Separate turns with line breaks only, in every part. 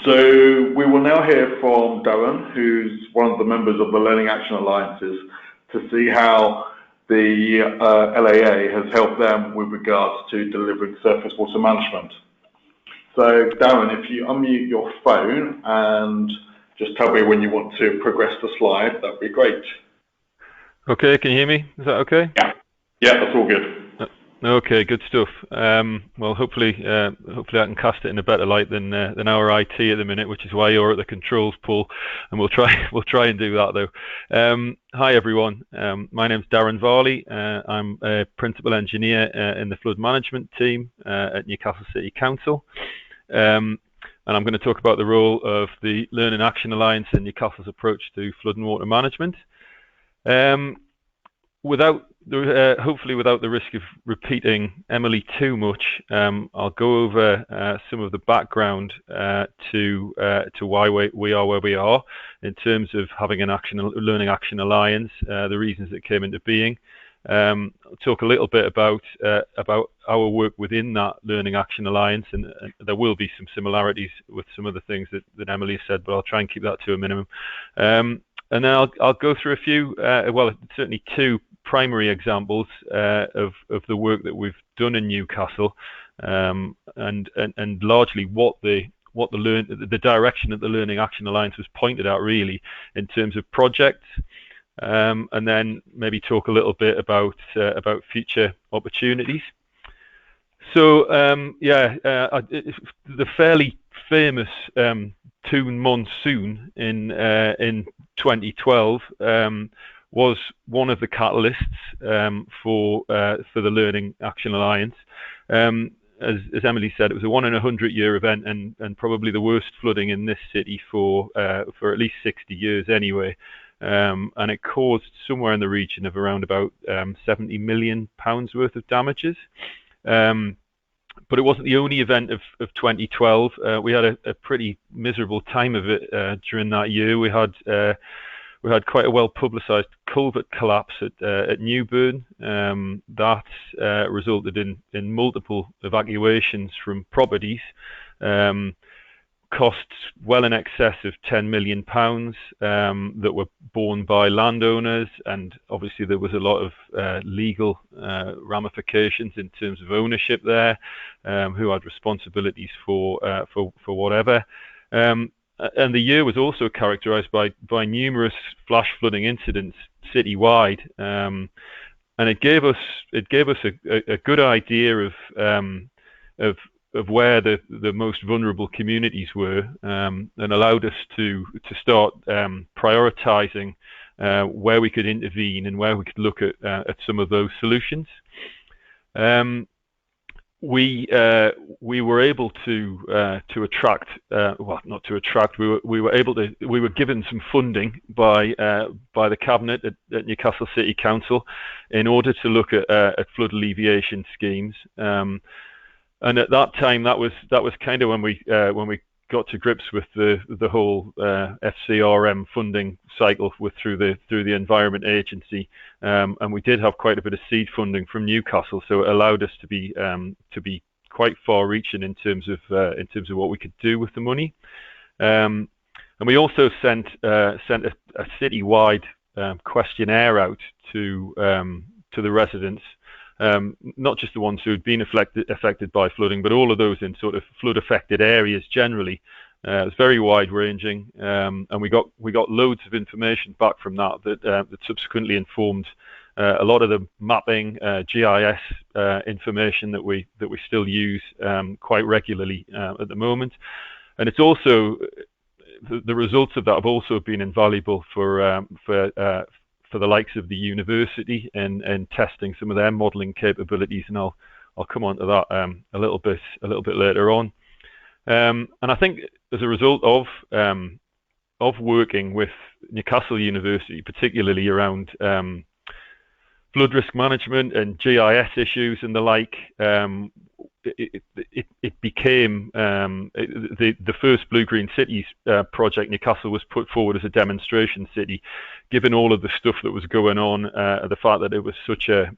So we will now hear from Darren, who's one of the members of the Learning Action Alliances, to see how the LAA has helped them with regards to delivering surface water management. So Darren, if you unmute your phone and just tell me when you want to progress the slide, that'd be great.
Okay, can you hear me? Is that okay?
Yeah, that's all good.
Okay, good stuff. Well, hopefully I can cast it in a better light than our IT at the minute, which is why you're at the controls, Paul. And we'll try and do that though. Hi everyone. My name's Darren Varley. I'm a principal engineer in the flood management team at Newcastle City Council. And I'm going to talk about the role of the Learning Action Alliance in Newcastle's approach to flood and water management. Hopefully without the risk of repeating Emily too much, I'll go over some of the background to why we are where we are in terms of having an Learning Action Alliance, the reasons it came into being. I'll talk a little bit about our work within that Learning Action Alliance, and there will be some similarities with some of the things that Emily said, but I'll try and keep that to a minimum. And then I'll go through a few, well, certainly two primary examples of the work that we've done in Newcastle, and largely what the direction that the Learning Action Alliance was pointed at, really, in terms of projects, and then maybe talk a little bit about future opportunities. So the fairly famous tune Monsoon in 2012 was one of the catalysts for the Learning Action Alliance. As Emily said, it was a 1 in 100 year event, and probably the worst flooding in this city for at least 60 years anyway. And it caused somewhere in the region of around about £70 million worth of damages. But it wasn't the only event of 2012. We had a pretty miserable time of it during that year. We had quite a well-publicised culvert collapse at Newburn that resulted in multiple evacuations from properties, costs well in excess of £10 million that were borne by landowners, and obviously there was a lot of legal ramifications in terms of ownership there, who had responsibilities for whatever. And the year was also characterised by numerous flash flooding incidents citywide, and it gave us a good idea of where the most vulnerable communities were, and allowed us to start prioritising where we could intervene and where we could look at some of those solutions. We were able to attract, well, not to attract. We were given some funding by the cabinet at Newcastle City Council in order to look at flood alleviation schemes. And at that time, that was kind of when we got to grips with the whole FCRM funding cycle through the Environment Agency, and we did have quite a bit of seed funding from Newcastle, so it allowed us to be quite far-reaching in terms of what we could do with the money. And we also sent a citywide questionnaire out to the residents. Not just the ones who had been affected by flooding, but all of those in sort of flood-affected areas generally. It was very wide-ranging, and we got loads of information back from that subsequently informed a lot of the mapping, GIS information that we still use quite regularly at the moment. And it's also the results of that have also been invaluable for the likes of the university and testing some of their modelling capabilities, and I'll come on to that a little bit later on. And I think as a result of working with Newcastle University, particularly around flood risk management and GIS issues and the like, it became the first Bluegreen Cities project. Newcastle was put forward as a demonstration city, given all of the stuff that was going on, the fact that it was such a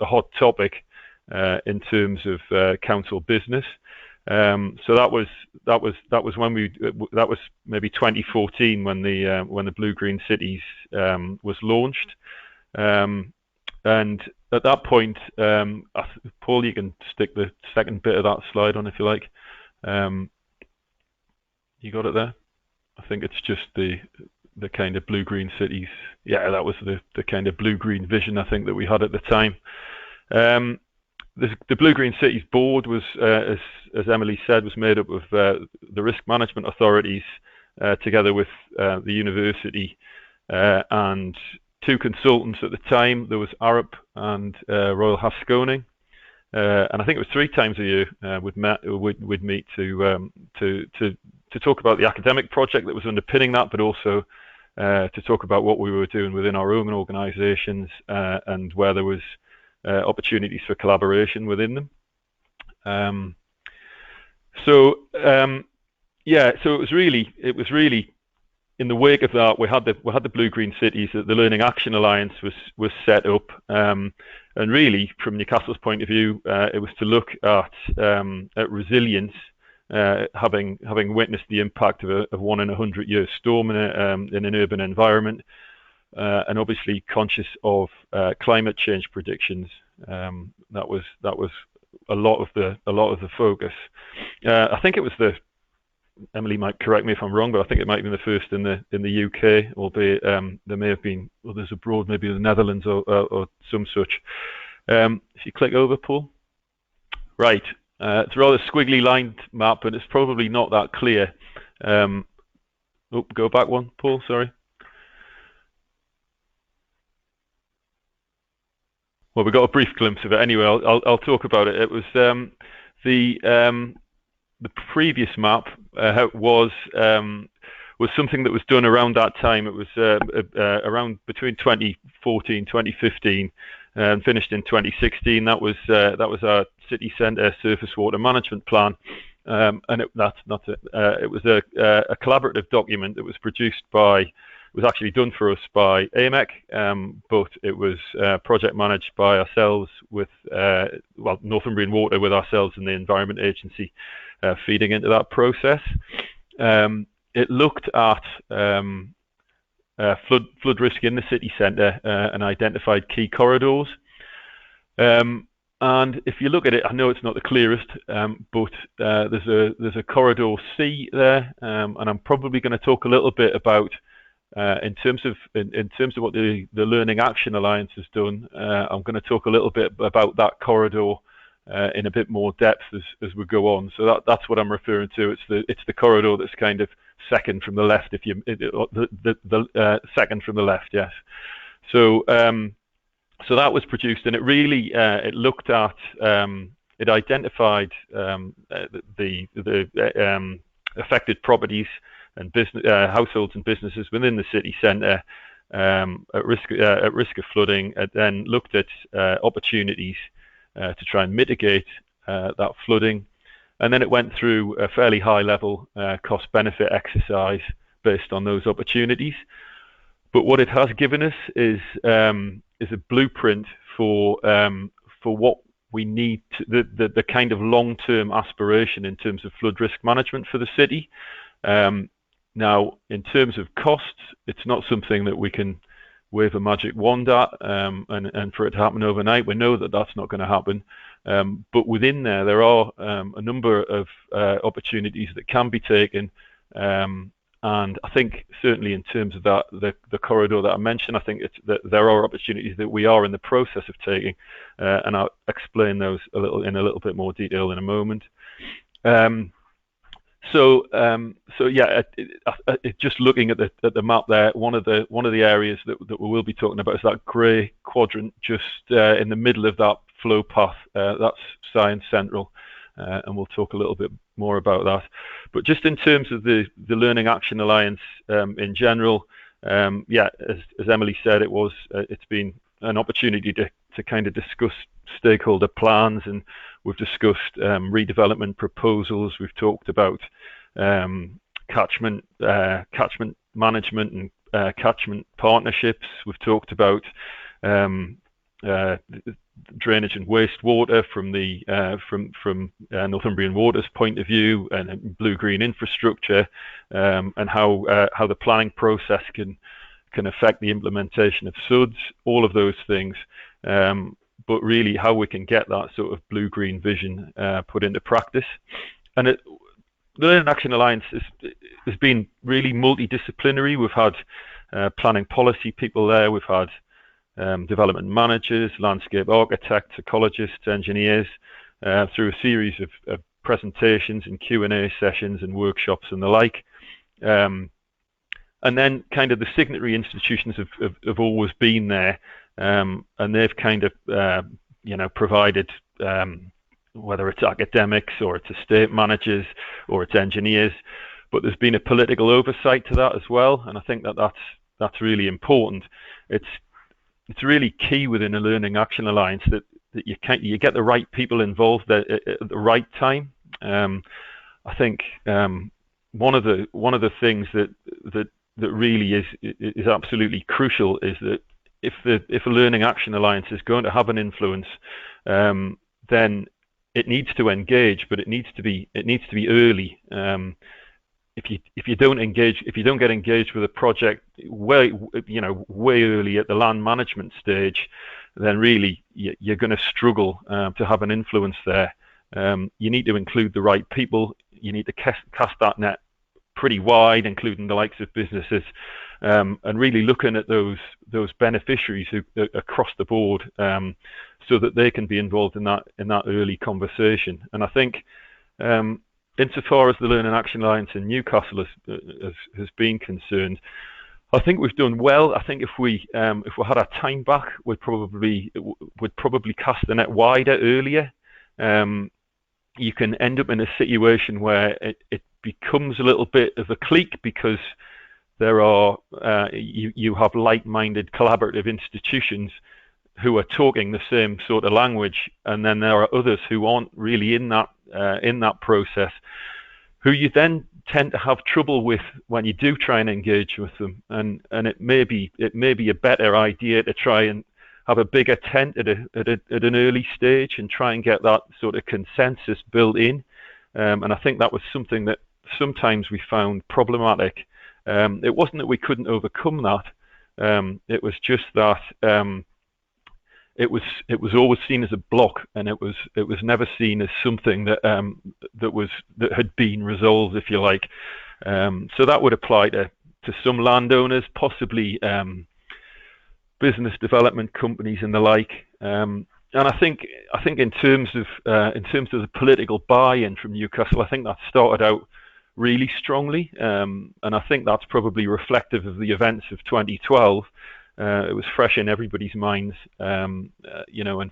hot topic in terms of council business. So that was maybe 2014 when the Bluegreen Cities was launched. And at that point, Paul, you can stick the second bit of that slide on if you like. You got it there? I think it's just the kind of Bluegreen Cities. Yeah, that was the kind of blue-green vision I think that we had at the time. The Bluegreen Cities board was, as Emily said, was made up of the risk management authorities together with the university and two consultants at the time. There was Arup and Royal Haskoning, and I think it was 3 times a year we'd meet to talk about the academic project that was underpinning that, but also to talk about what we were doing within our own organisations and where there was opportunities for collaboration within them. So it was really in the wake of that we had the Bluegreen Cities. The Learning Action Alliance was set up, and really from Newcastle's point of view, it was to look at resilience, having witnessed the impact of a 1 in 100 year storm in an urban environment. And obviously conscious of climate change predictions. That was a lot of the focus. I think it was Emily might correct me if I'm wrong, but I think it might have been the first in the UK, albeit there may have been others abroad, maybe the Netherlands or some such. If you click over, Paul. Right, it's a rather squiggly lined map, but it's probably not that clear. Go back one, Paul. Sorry. Well, we got a brief glimpse of it anyway. I'll talk about it. It was the previous map was something that was done around that time. It was around between 2014, 2015, and finished in 2016. That was our city centre surface water management plan, and it was a collaborative document that was produced by. It was actually done for us by AMEC, but it was project managed by ourselves with, Northumbrian Water with ourselves and the Environment Agency feeding into that process. It looked at flood risk in the city centre and identified key corridors. And if you look at it, I know it's not the clearest, but there's a corridor C there, and I'm probably going to talk a little bit about. In terms of what the Learning Action Alliance has done, I'm going to talk a little bit about that corridor in a bit more depth as we go on. So that's what I'm referring to. It's the corridor that's kind of second from the left. The second from the left, yes. So that was produced, and it really it looked at it identified the affected properties and business households and businesses within the city centre at risk of flooding, and then looked at opportunities to try and mitigate that flooding, and then it went through a fairly high level cost benefit exercise based on those opportunities. But what it has given us is a blueprint for what we need the kind of long-term aspiration in terms of flood risk management for the city. Now, in terms of costs, it's not something that we can wave a magic wand at and for it to happen overnight. We know that that's not going to happen. But within there are a number of opportunities that can be taken. And I think certainly in terms of that, the corridor that I mentioned, I think that there are opportunities that we are in the process of taking, and I'll explain those in a little bit more detail in a moment. Just looking at the map there, one of the areas that we will be talking about is that grey quadrant just in the middle of that flow path. That's Science Central, and we'll talk a little bit more about that. But just in terms of the Learning Action Alliance in general, as Emily said, it's been an opportunity to kind of discuss stakeholder plans, and we've discussed redevelopment proposals. We've talked about catchment management and catchment partnerships. We've talked about drainage and wastewater from the from Northumbrian Water's point of view, and blue-green infrastructure, and how the planning process can affect the implementation of SUDs, all of those things. But really, how we can get that sort of blue-green vision put into practice. And the Learning Action Alliance has been really multidisciplinary. We've had planning policy people there. We've had development managers, landscape architects, ecologists, engineers, through a series of presentations and Q&A sessions and workshops and the like. And then kind of the signatory institutions have always been there, and they've kind of provided, whether it's academics or it's estate managers or it's engineers, but there's been a political oversight to that as well, and I think that's really important. It's really key within a Learning Action Alliance that you get the right people involved at the right time. I think one of the things that really is absolutely crucial is that if a Learning Action Alliance is going to have an influence, then it needs to engage, but it needs to be early. If you don't get engaged with a project way early at the land management stage, then really you're going to struggle to have an influence there. You need to include the right people. You need to cast that net pretty wide, including the likes of businesses, and really looking at those beneficiaries across the board, so that they can be involved in that early conversation. And I think, insofar as the Learning Action Alliance in Newcastle has been concerned, I think we've done well. I think if we had our time back, we'd probably cast the net wider earlier. You can end up in a situation where it becomes a little bit of a clique, because there are you have like-minded collaborative institutions who are talking the same sort of language, and then there are others who aren't really in that process, who you then tend to have trouble with when you do try and engage with them. And it may be a better idea to try and have a bigger tent at an early stage and try and get that sort of consensus built in. And I think that was something that sometimes we found problematic. It wasn't that we couldn't overcome that. It was just that it was always seen as a block, and it was never seen as something that had been resolved, if you like. So that would apply to some landowners, possibly business development companies and the like. And I think in terms of the political buy-in from Newcastle, I think that started out really strongly, and I think that's probably reflective of the events of 2012. It was fresh in everybody's minds, and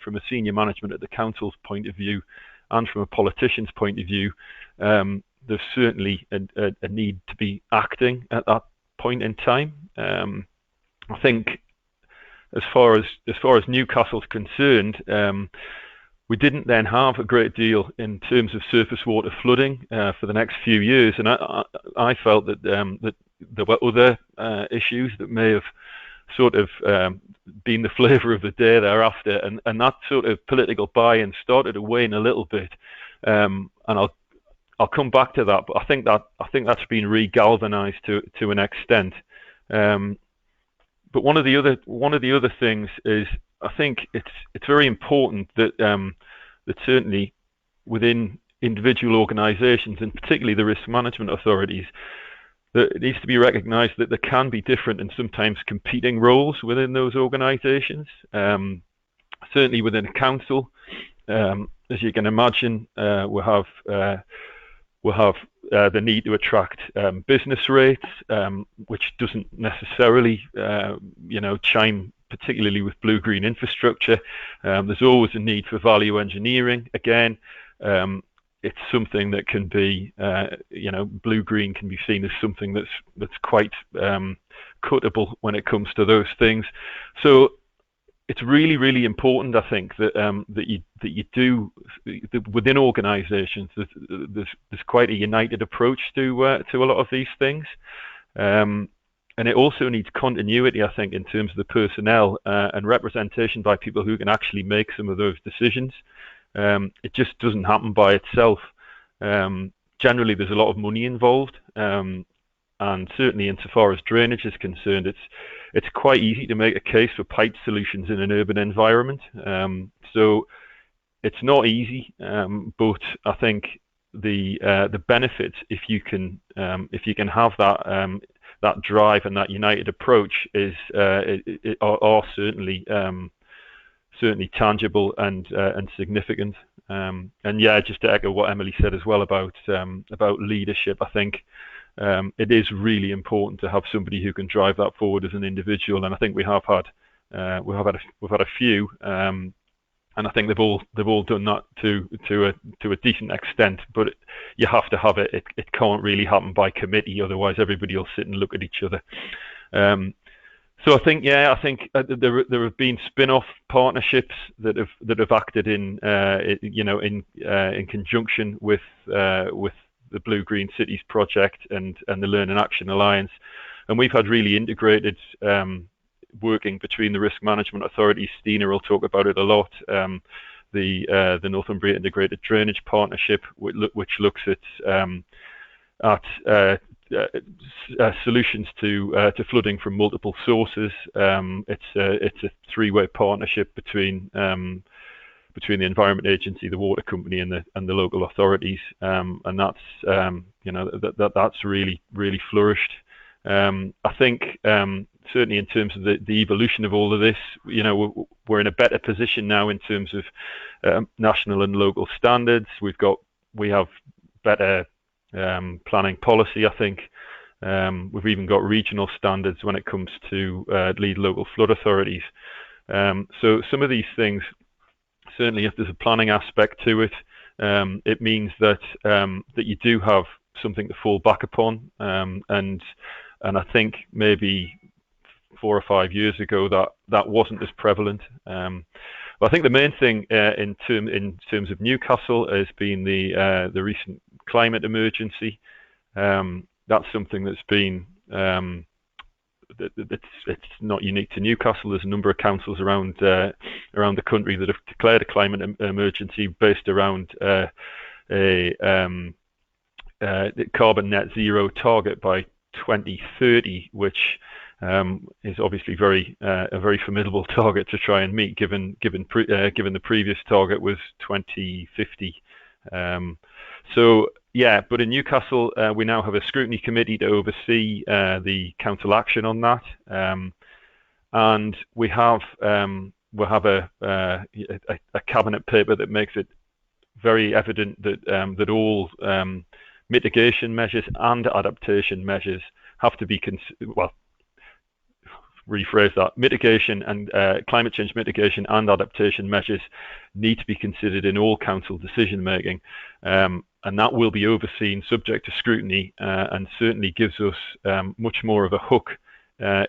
from a senior management at the council's point of view, and from a politician's point of view, there's certainly a need to be acting at that point in time. I think, as far as Newcastle's concerned, we didn't then have a great deal in terms of surface water flooding for the next few years, and I felt that there were other issues that may have sort of been the flavour of the day thereafter, and that sort of political buy-in started to wane a little bit, and I'll come back to that. But I think that's been re-galvanised to an extent. But one of the other things is, I think it's very important that that certainly within individual organisations, and particularly the risk management authorities, that it needs to be recognised that there can be different and sometimes competing roles within those organisations. Certainly within a council, as you can imagine, we'll have the need to attract business rates, which doesn't necessarily, chime particularly with blue-green infrastructure. There's always a need for value engineering. Again, it's something that can be, blue-green can be seen as something that's quite cuttable when it comes to those things. So it's really, really important, I think, that you do within organisations. There's quite a united approach to a lot of these things, and and it also needs continuity, I think, in terms of the personnel and representation by people who can actually make some of those decisions. It just doesn't happen by itself. Generally, there's a lot of money involved, and certainly insofar as drainage is concerned, it's quite easy to make a case for pipe solutions in an urban environment. So it's not easy, but I think the benefits, if you can have that drive and that united approach, are certainly tangible and significant. And yeah, just to echo what Emily said as well about leadership, I think it is really important to have somebody who can drive that forward as an individual, and I think we've had a few. And I think they've all done that to a decent extent, but you have to have it. It can't really happen by committee, otherwise everybody will sit and look at each other. So I think there have been spin-off partnerships that have acted in conjunction with the Blue-Green Cities project and the Learn and Action Alliance, and we've had really integrated working between the risk management authorities. Stina will talk about it a lot. The Northumbria Integrated Drainage Partnership, which looks at solutions to flooding from multiple sources. It's a three-way partnership between the Environment Agency, the Water Company, and the local authorities, and that's really flourished. I think certainly in terms of the evolution of all of this, we're in a better position now in terms of national and local standards. We have better planning policy, I think. We've even got regional standards when it comes to lead local flood authorities. So some of these things, certainly if there's a planning aspect to it, it means that you do have something to fall back upon, and I think maybe 4 or 5 years ago that wasn't as prevalent. But I think the main thing in terms of Newcastle has been the recent climate emergency. That's something that's been it's not unique to Newcastle. There's a number of councils around the country that have declared a climate emergency based around a carbon net zero target by 2030, which is obviously a very formidable target to try and meet, given the previous target was 2050. So yeah, but in Newcastle we now have a scrutiny committee to oversee the council action on that, and we have a cabinet paper that makes it very evident that all mitigation measures and adaptation measures have to be rephrase that. Mitigation and climate change mitigation and adaptation measures need to be considered in all council decision making, and that will be overseen subject to scrutiny, and certainly gives us much more of a hook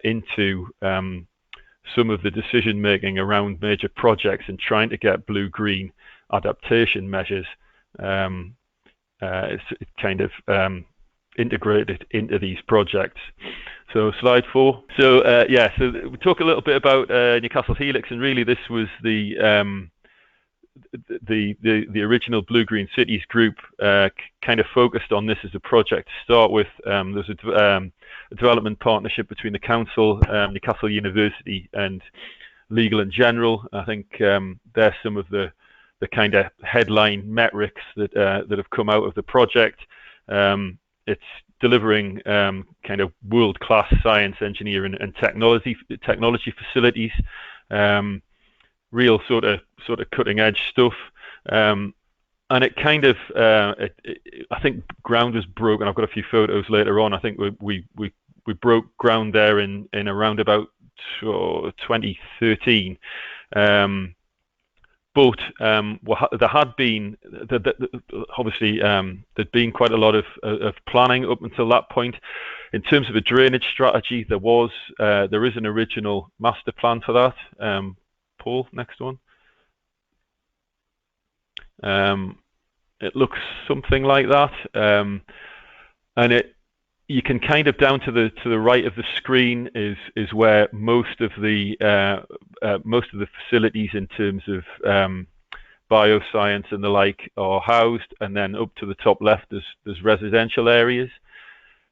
into some of the decision making around major projects and trying to get blue-green adaptation measures kind of integrated into these projects. So slide 4. So so we talk a little bit about Newcastle Hilux, and really this was the original Blue-Green Cities group kind of focused on this as a project to start with. There's a development partnership between the council, Newcastle University, and Legal and General. I think they're some of the kind of headline metrics that have come out of the project. It's delivering kind of world-class science, engineering, and technology facilities. Real sort of cutting-edge stuff. And it kind of, I think ground was broken. I've got a few photos later on. I think we broke ground there in around about 2013. But there had been, obviously, there'd been quite a lot of planning up until that point. In terms of a drainage strategy, there is an original master plan for that. Paul, next one. It looks something like that, and you can kind of down to the right of the screen is where most of the facilities in terms of bioscience and the like are housed, and then up to the top left there's residential areas.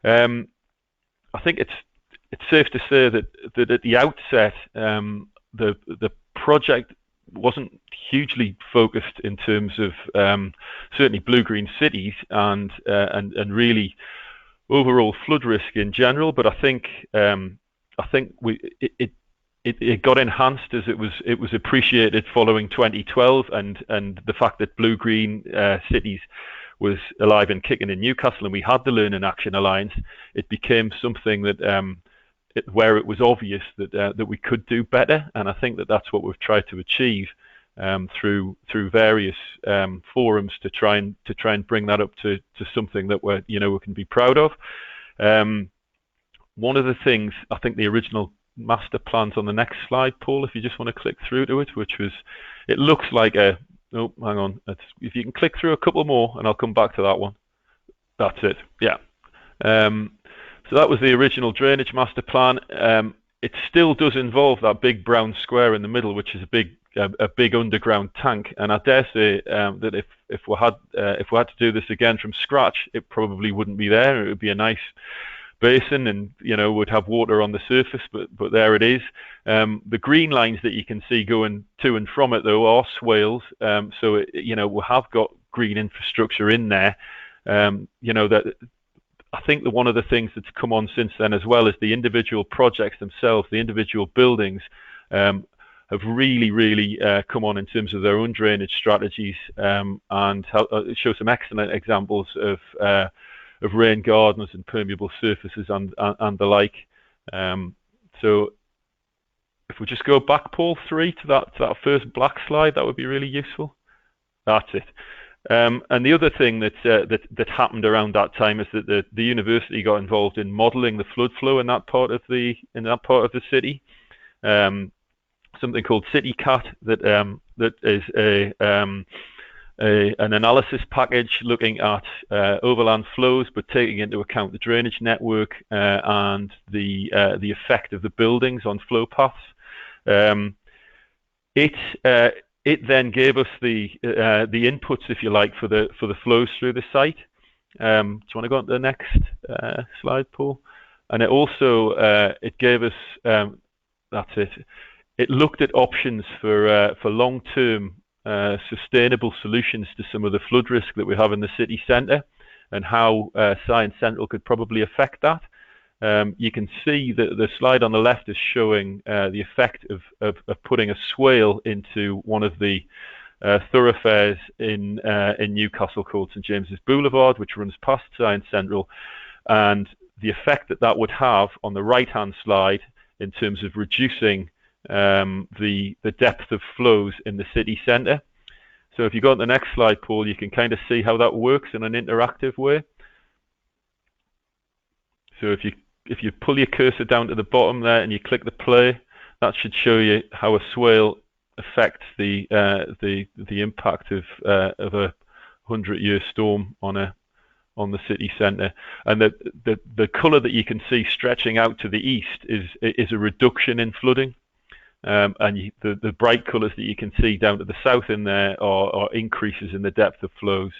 I think it's safe to say that at the outset the project wasn't hugely focused in terms of certainly blue-green cities and really overall flood risk in general, but I think it got enhanced as it was appreciated following 2012 and the fact that blue-green cities was alive and kicking in Newcastle, and we had the Learning Action Alliance. It became something that where it was obvious that we could do better, and I think that's what we've tried to achieve through various forums to try and bring that up to something that we can be proud of. One of the things, I think the original master plan's on the next slide, Paul, if you just want to click through to it, it looks like hang on, if you can click through a couple more and I'll come back to that one. That's it, yeah. So that was the original drainage master plan. It still does involve that big brown square in the middle, which is a big underground tank. And I dare say that if we had to do this again from scratch, it probably wouldn't be there. It would be a nice basin, and would have water on the surface. But there it is. The green lines that you can see going to and from it though are swales. So we have got green infrastructure in there. That. I think that one of the things that's come on since then as well is the individual projects themselves, the individual buildings have really come on in terms of their own drainage strategies and show some excellent examples of rain gardens and permeable surfaces and the like. So if we just go back, Paul, 3 to that first black slide, that would be really useful. That's it. And the other thing that happened around that time is that the university got involved in modelling the flood flow in that part of the city. Something called CityCat that is an analysis package looking at overland flows, but taking into account the drainage network and the effect of the buildings on flow paths. It then gave us the inputs, if you like, for the flows through the site. Do you want to go on to the next slide, Paul? And it also it gave us that's it. It looked at options for long-term sustainable solutions to some of the flood risk that we have in the city centre, and how Science Central could probably affect that. You can see that the slide on the left is showing the effect of putting a swale into one of the thoroughfares in Newcastle called St James's Boulevard, which runs past Science Central, and the effect that would have on the right-hand slide in terms of reducing the depth of flows in the city centre. So if you go on the next slide, Paul, you can kind of see how that works in an interactive way. So if you pull your cursor down to the bottom there and you click the play, that should show you how a swale affects the impact of a 100-year storm on the city centre. And the colour that you can see stretching out to the east is a reduction in flooding, and the bright colours that you can see down to the south in there are increases in the depth of flows.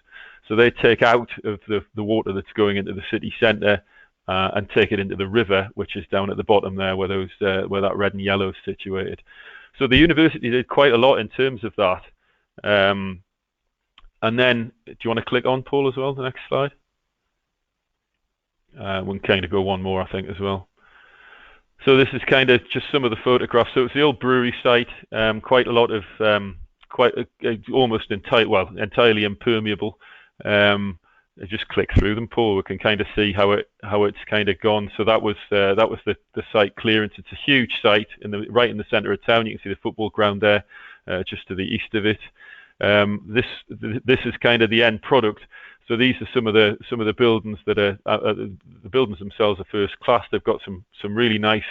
So they take out of the water that's going into the city centre and take it into the river, which is down at the bottom there, where that red and yellow is situated. So the university did quite a lot in terms of that. And then, do you want to click on, Paul, as well, the next slide? We can kind of go one more, I think, as well. So this is kind of just some of the photographs. So it's the old brewery site, quite a lot of, almost entirely impermeable. Just click through them, Paul. We can kind of see how it's kind of gone. So that was the site clearance. It's a huge site right in the centre of town. You can see the football ground there, just to the east of it. This is kind of the end product. So these are some of the buildings that are the buildings themselves are first class. They've got some really nice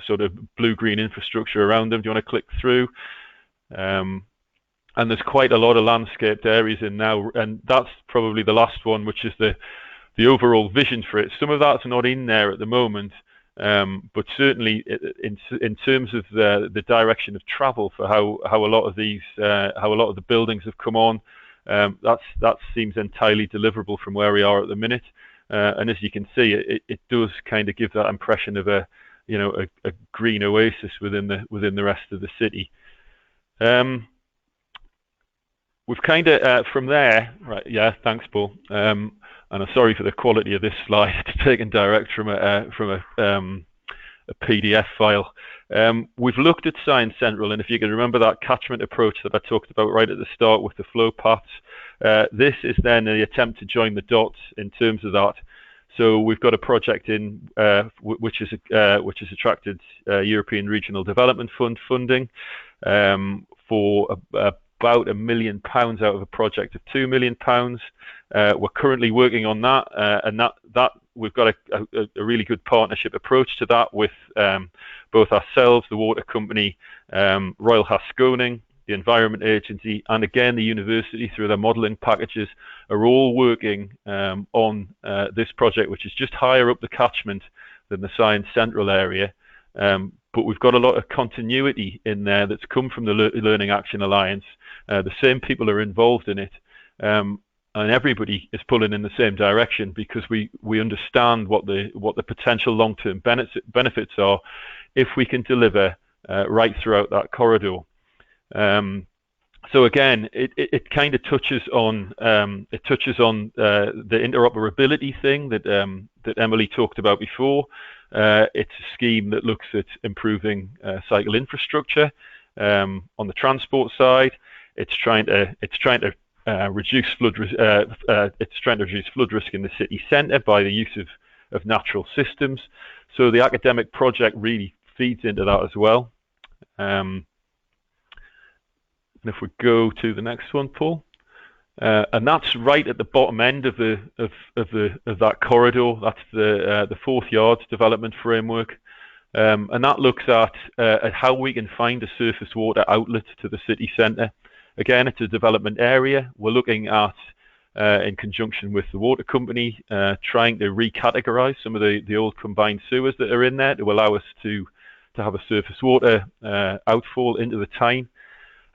sort of blue-green infrastructure around them. Do you want to click through? And there's quite a lot of landscaped areas in now, and that's probably the last one, which is the the overall vision for it. Some of that's not in there at the moment, but certainly in terms of the direction of travel for how a lot of the buildings have come on, that seems entirely deliverable from where we are at the minute. And as you can see, it does kind of give that impression of a green oasis within the rest of the city. We've kind of from there, right? Yeah, thanks, Paul. And I'm sorry for the quality of this slide. It's taken direct from a PDF file. We've looked at Science Central, and if you can remember that catchment approach that I talked about right at the start with the flow paths, this is then the attempt to join the dots in terms of that. So we've got a project in which has attracted European Regional Development Fund funding for about £1 million out of a project of £2 million. We're currently working on that, and that we've got a really good partnership approach to that with both ourselves, the water company, Royal Haskoning, the Environment Agency, and again the university through their modelling packages are all working on this project, which is just higher up the catchment than the Science Central area. But we've got a lot of continuity in there that's come from the Learning Action Alliance. The same people are involved in it, and everybody is pulling in the same direction because we understand what the potential long-term benefits are if we can deliver right throughout that corridor. So again, it kind of touches on the interoperability thing that Emily talked about before. It's a scheme that looks at improving cycle infrastructure on the transport side. It's trying to reduce flood risk in the city centre by the use of natural systems. So the academic project really feeds into that as well. And if we go to the next one, Paul, and that's right at the bottom end of that corridor. That's the Fourth Yards development framework, and that looks at how we can find a surface water outlet to the city centre. Again, it's a development area. We're looking at, in conjunction with the water company, trying to recategorise some of the old combined sewers that are in there to allow us to have a surface water outfall into the Tyne.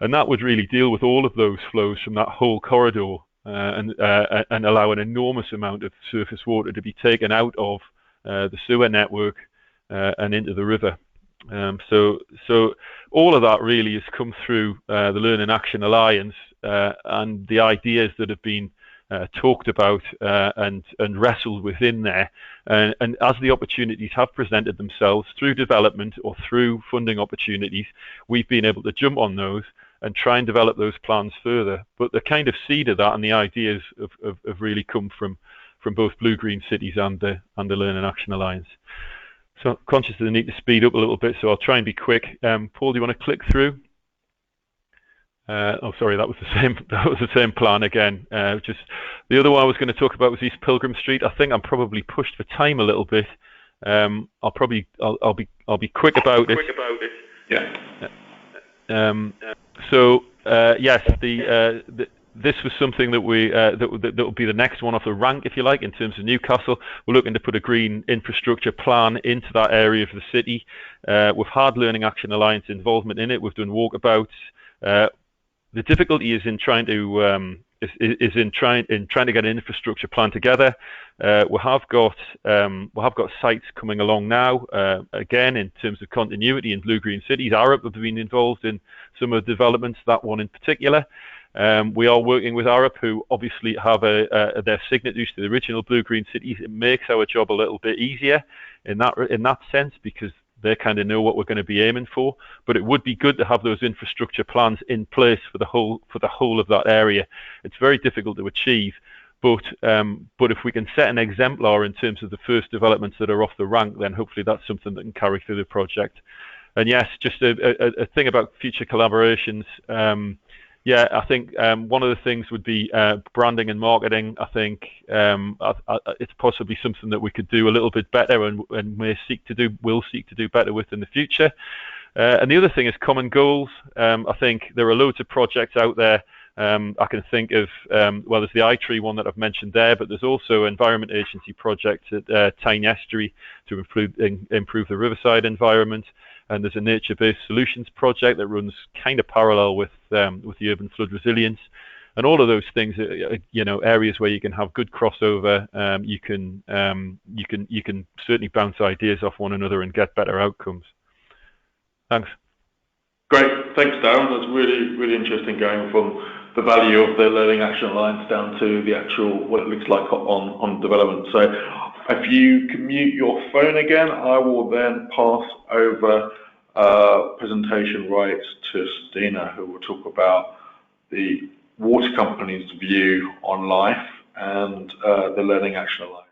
And that would really deal with all of those flows from that whole corridor and allow an enormous amount of surface water to be taken out of the sewer network and into the river. So all of that really has come through the Learning Action Alliance and the ideas that have been talked about and wrestled within there. And as the opportunities have presented themselves through development or through funding opportunities, we've been able to jump on those and try and develop those plans further. But the kind of seed of that and the ideas have really come from both Bluegreen cities and the Learning Action Alliance. So I'm conscious of the need to speed up a little bit, so I'll try and be quick. Paul, do you want to click through? Oh, sorry, that was the same plan again. Just the other one I was going to talk about was East Pilgrim Street. I think I'm probably pushed for time a little bit. I'll be quick about it.
Yeah.
Yes, this was something that that will be the next one off the rank, if you like, in terms of Newcastle. We're looking to put a green infrastructure plan into that area of the city. We've had Learning Action Alliance involvement in it. We've done walkabouts. The difficulty is in trying to get an infrastructure plan together. We have got sites coming along now. Again, in terms of continuity in Bluegreen cities, Arup have been involved in some of the developments. That one in particular. We are working with Arup, who obviously have their signatories to the original Bluegreen cities. It makes our job a little bit easier in that sense because they kind of know what we're going to be aiming for. But it would be good to have those infrastructure plans in place for the whole of that area. It's very difficult to achieve, but if we can set an exemplar in terms of the first developments that are off the rank, then hopefully that's something that can carry through the project. And yes, just a thing about future collaborations. I think one of the things would be branding and marketing. I think it's possibly something that we could do a little bit better and will seek to do better with in the future. And the other thing is common goals. I think there are loads of projects out there I can think of, well, there's the iTree one that I've mentioned there, but there's also Environment Agency project at Tyne Estuary to improve the riverside environment. And there's a nature-based solutions project that runs kind of parallel with the urban flood resilience. And all of those things are, areas where you can have good crossover. You can certainly bounce ideas off one another and get better outcomes. Thanks.
Great, thanks, Darren. That's really, really interesting, going from the value of the Learning Action Alliance down to the actual what it looks like on development. So, if you can mute your phone again, I will then pass over presentation rights to Stina, who will talk about the water company's view on life and the Learning Action Alliance.